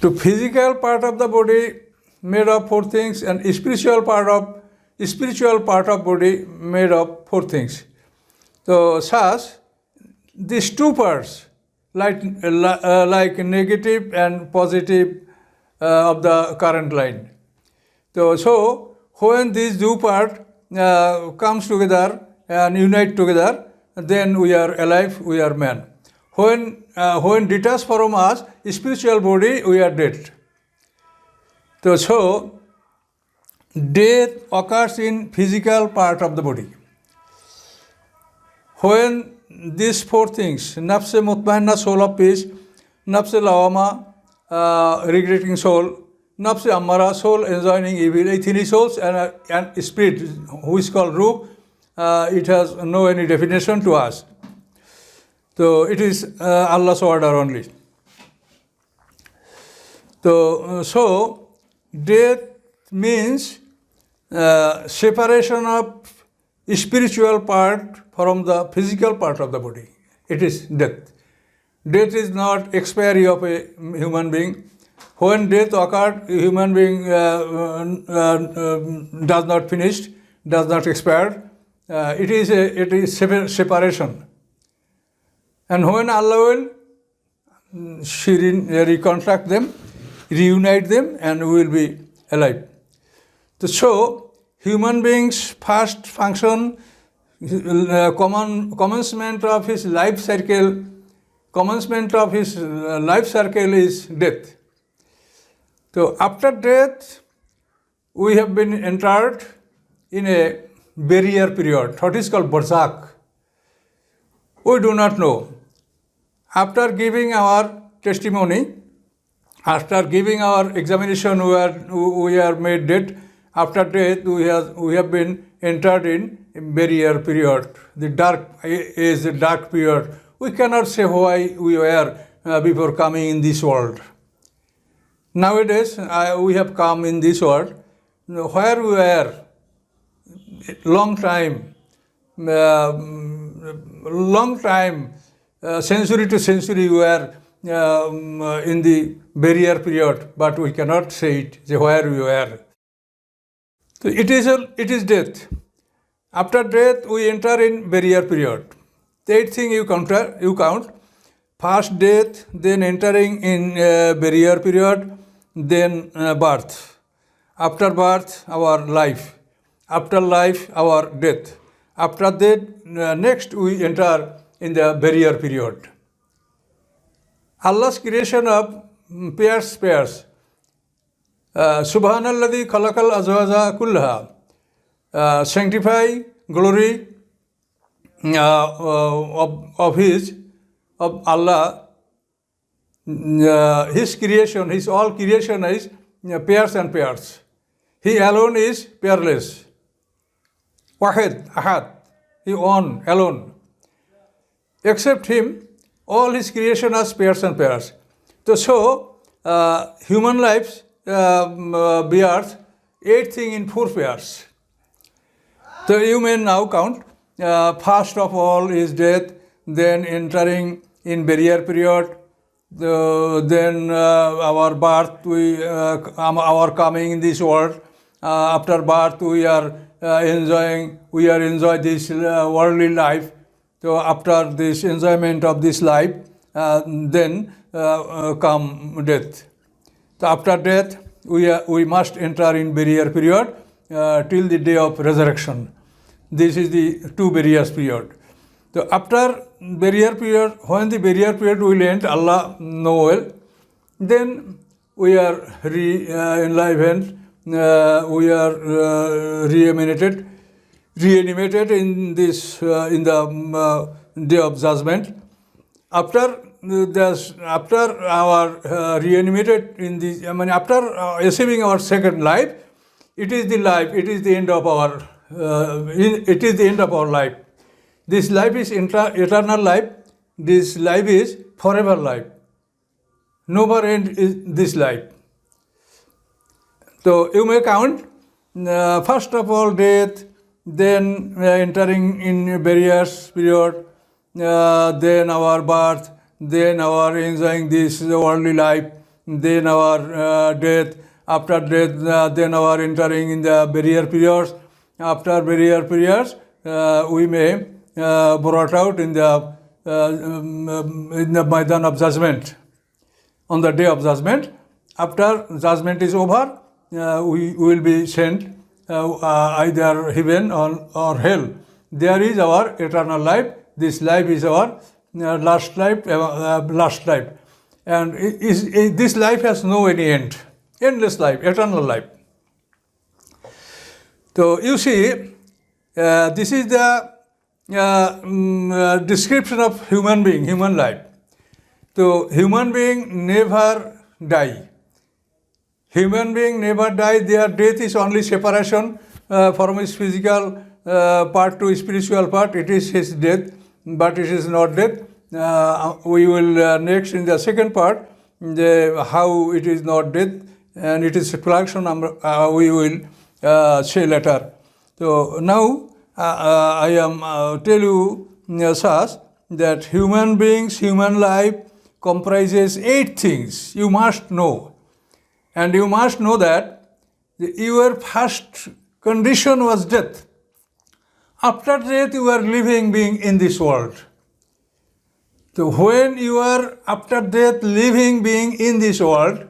To physical part of the body made of four things, and spiritual part of body made of four things. So such these two parts, like negative and positive of the current line. So when these two parts comes together and unite together, then we are alive, we are man. When detached from us, spiritual body, we are dead. So death occurs in physical part of the body. When these four things, nafse mutmainna, soul of peace, nafse lawama, regretting soul, nafse ammara, soul enjoying evil, three souls, and spirit, who is called ruh, it has no any definition to us. So it is Allah's order only. So death means separation of spiritual part from the physical part of the body. It is death. Death is not expiry of a human being. When death occurred, human being does not finish, does not expire. It is separation. And when Allah will reconstruct them, reunite them, and we will be alive. So human beings' first function, commencement of his life cycle is death. So after death, we have been entered in a barrier period, what is called barzakh. We do not know. After giving our testimony, after giving our examination, we are made dead. After death, we have been entered in barrier period. The dark is the dark period. We cannot say why we were before coming in this world. Nowadays, we have come in this world. Where we were, long time, century to century, we were in the barrier period, but we cannot say it, where we were. So it is death. After death, we enter in barrier period. The eighth thing you count. First death, then entering in barrier period, then birth. After birth, our life. After life, our death. After that, next we enter in the barrier period. Allah's creation of pairs. Subhanalladhi khalaqal azwaja kullaha. Sanctify, glory of Allah. His creation, His all creation is pairs and pairs. He alone is pairless. Wahid, ahad. He one, alone. Except Him, all His creation are pairs and pairs. So human lives bears 8 things in 4 pairs. So you may now count. First of all is death, then entering in barrier period, then our birth, our coming in this world. After birth, we enjoy this worldly life. So after this enjoyment of this life, then come death. So after death, we must enter in barrier period till the day of resurrection. This is the 2 barriers period. So after barrier period, when the barrier period will end, Allah know well, then we are enlivened, we are reanimated in the day of judgment. After our reanimated in the, after receiving our second life, it is the end of our life. This life is eternal life. This life is forever life. Never end is this life. So you may count. First of all, death, then entering in barriers period, then our birth, then our enjoying this worldly life, then our death, after death, then our entering in the barrier periods. After barrier periods, we may brought out in the Maidan of judgment, on the day of judgment. After judgment is over, we will be sent either heaven or hell. There is our eternal life. This life is our last life, and this life has no any end. Endless life, eternal life. So you see, this is the description of human being, human life. So human being never die. Human being never die. Their death is only separation from his physical part to spiritual part. It is his death, but it is not death. We will next in the second part how it is not death, and it is explanation we will say later. So now I am tell you such that human beings, human life comprises 8 things you must know. And you must know that your first condition was death. After death, you are living being in this world. So when you are after death living being in this world,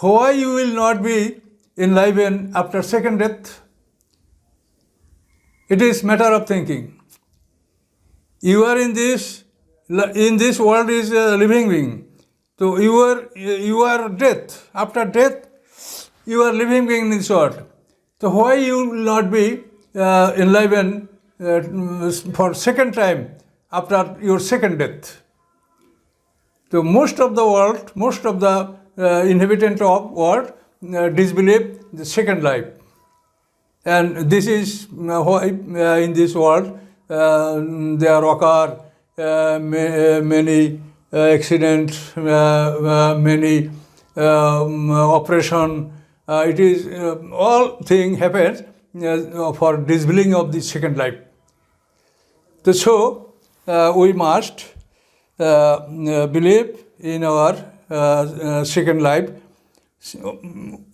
why you will not be enlivened after second death? It is matter of thinking. You are in this world is a living being. So you are death. After death, you are living being in this world. So why you will not be enlivened for second time after your second death? So most of the world, most of the inhabitants of world disbelieve the second life, and this is why in this world there occur many accidents, many operation. It is all thing happens for disbelieving of the second life. So we must believe in our second life.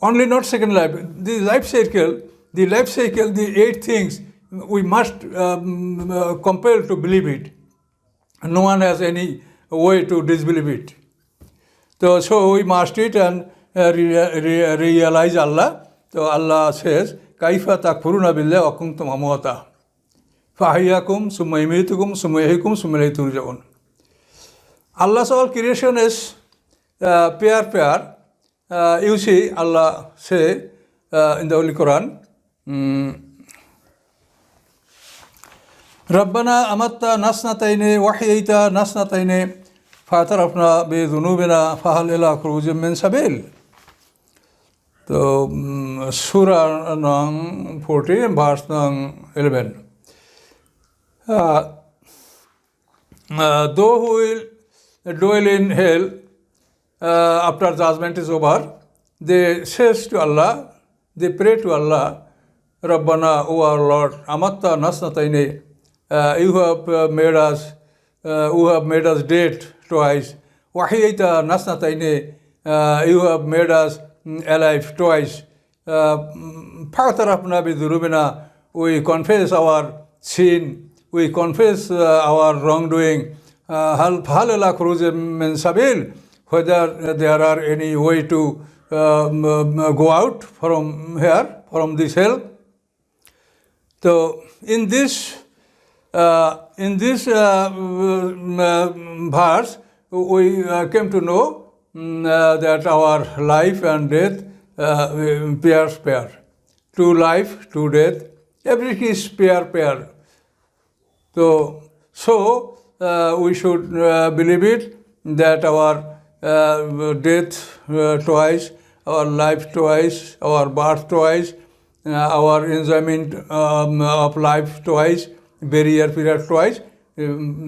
Only not second life, the life cycle, the 8 things, we must compel to believe it. No one has any way to disbelieve it. So we must it and realize Allah. So Allah says, Kaifa takfuruna billahi wa kuntum amwata. Fahiyakum summa yumitukum summa yahikum summa ilayhi turja'un. Allah's all creation is pair. You see, Allah say in the Holy Quran, Rabbana amatta nasnataini wahyaita nasnataini fatarafna bi dhunubina fahal ila khurujin min sabil. So Surah nang 14, verse nang 11. Though who will dwell in hell after judgment is over, they says to Allah, they pray to Allah, Rabbana, O our Lord, amatta nasnataini, you have made us dead twice. Wahyaita nasnataini, you have made us alive twice. Fatarafna bi dhunubina, we confess our sin, we confess our wrongdoing. Hal ila khurujin min sabil, whether there are any way to go out from here, from this hell. So in this verse, we came to know that our life and death pair. To life, to death, everything is pair. So we should believe it that our death twice, our life twice, our birth twice, our enjoyment of life twice, barrier period twice.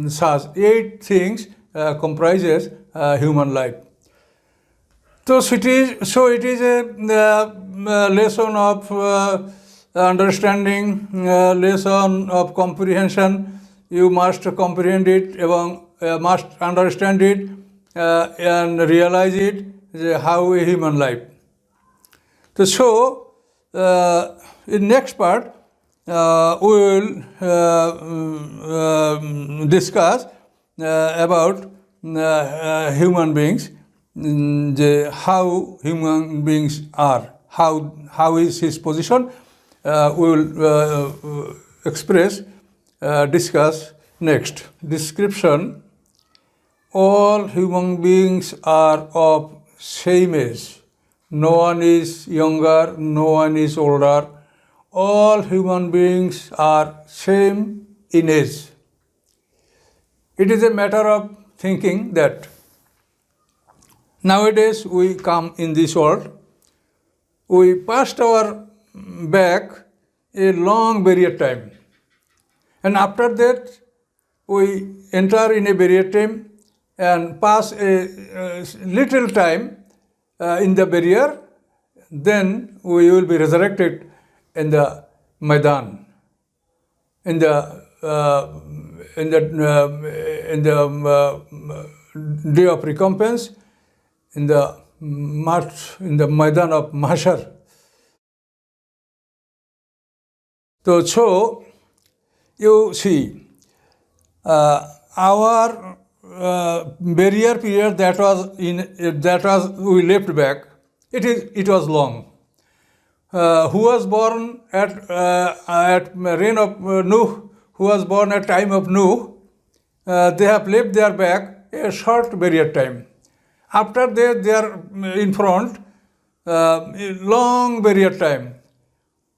Such 8 things comprises human life. So it is a lesson of understanding, lesson of comprehension. You must comprehend it, must understand it and realize it, how a human life. So, in next part, we will discuss about human beings, how human beings are, how is his position. We will discuss next. Description: all human beings are of same age. No one is younger, no one is older. All human beings are same in age. It is a matter of thinking that nowadays we come in this world, we passed our back a long barrier time, and after that we enter in a barrier time and pass a little time in the barrier, then we will be resurrected in the Maidan, in the day of recompense, in the Maidan of Mahshar. So you see, our barrier period that was we left back, it was long. Who was born at reign of Nuh, who was born at time of Nuh, they have left their back a short barrier time. After that, they are in front a long barrier time.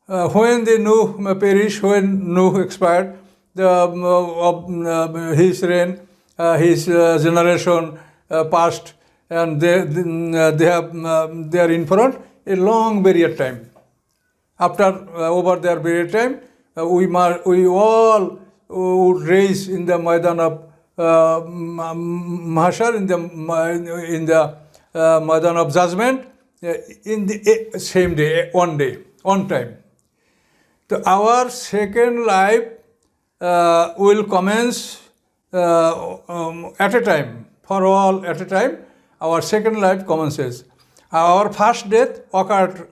When the Nuh perished, when Nuh expired, his reign, his generation passed, and they are in front a long barrier time. After over their barrier time, we all would raise in the Maidan of Mahshar, in the Maidan of judgment, in the same day, one time. So our second life will commence at a time, for all at a time. Our second life commences. Our first death occurred,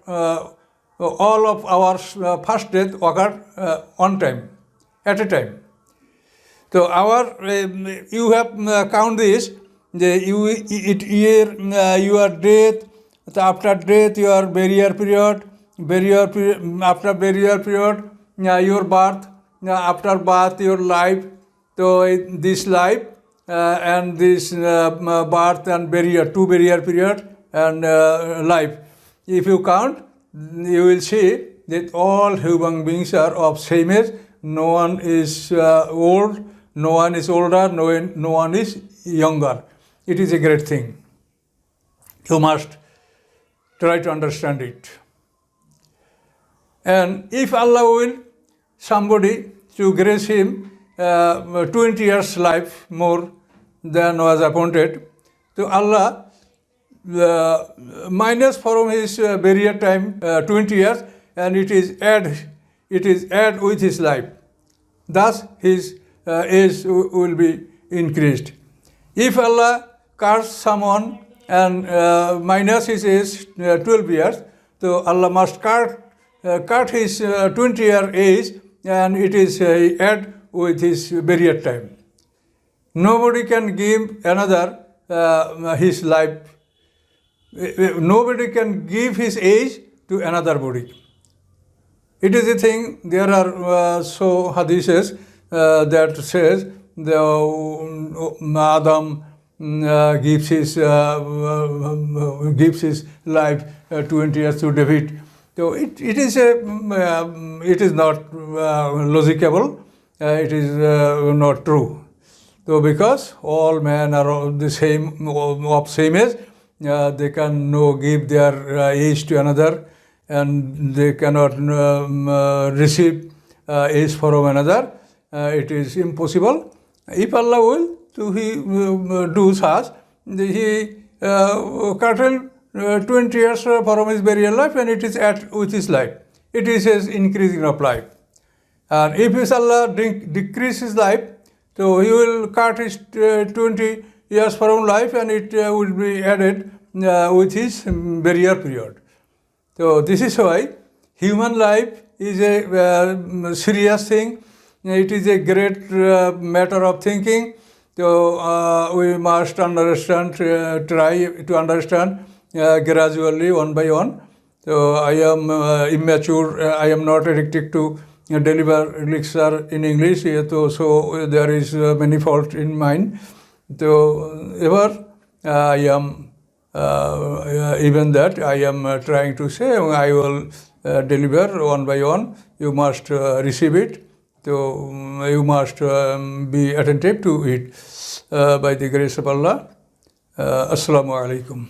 all of our first death occurred on time, at a time. So you have count this, your death, after death your barrier period, after barrier period, your birth, after birth your life. So this life and this birth and barrier, two barrier period and life. If you count, you will see that all human beings are of same age. No one is old, no one is older, no one is younger. It is a great thing. You must try to understand it. And if Allah will somebody to grace him 20 years life more than was appointed, so Allah minus from his barrier time 20 years, and it is add with his life. Thus his age will be increased. If Allah curse someone and minus his age 12 years, so Allah must cut his 20-year age, and it is add with his barrier time. Nobody can give another his life. Nobody can give his age to another body. It is a thing. There are so hadiths that says Adam gives his life 20 years to David. So it is not logicable. It is not true. So because all men are of same age, they can give their age to another, and they cannot receive age from another. It is impossible. If Allah will, so he do such, he curtail 20 years from his burial life, and it is with his life. It is his increasing of life. And if his Allah decrease his life, so he will cut his 20 years from life, and it will be added with his barrier period. So this is why human life is a serious thing. It is a great matter of thinking. So we must understand, try to understand gradually, one by one. So I am immature. I am not addicted to deliver lecture in English. So there is many fault in mine. So ever I am even that I am trying to say I will deliver one by one. You must receive it. So you must be attentive to it by the grace of Allah. Assalamu alaikum.